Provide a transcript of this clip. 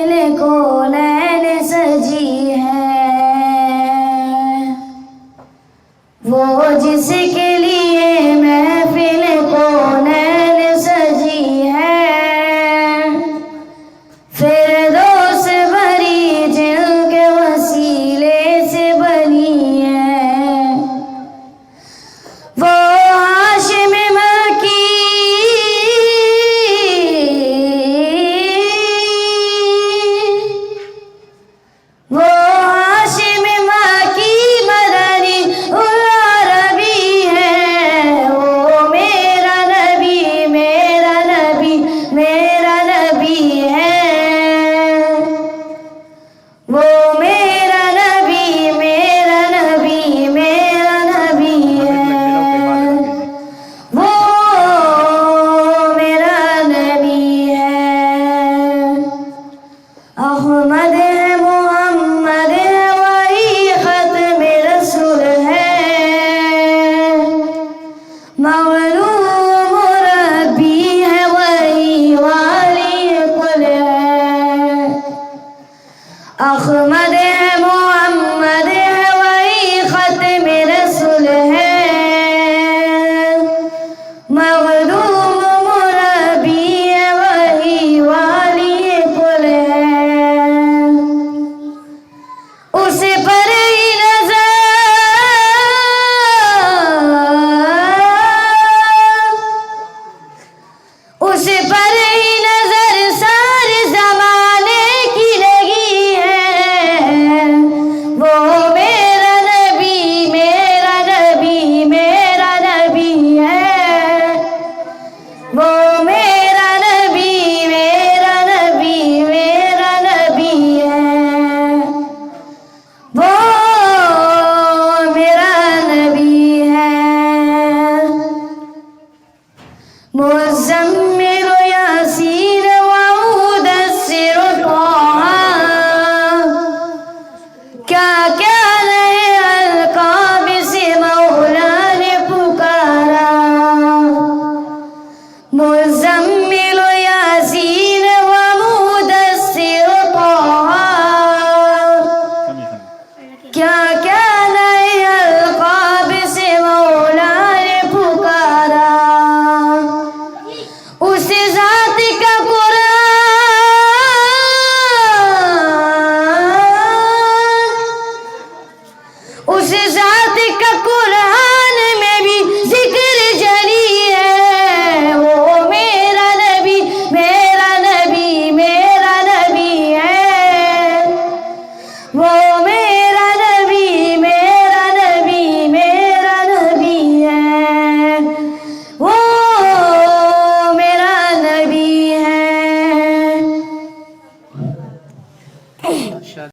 महफिल कौनैन सजी है, वो जिसके लिए महफिल कौनैन सजी है, फिरदौस भरी जिनके वसीले से बनी है, वो हाशिम मकी वो हाशिम मकी मदनी उल अरबी है, वो मेरा नबी मेरा नबी मेरा नबी है, वो मेरा नबी मेरा नबी मेरा नबी है, वो मेरा नबी है। अहमद है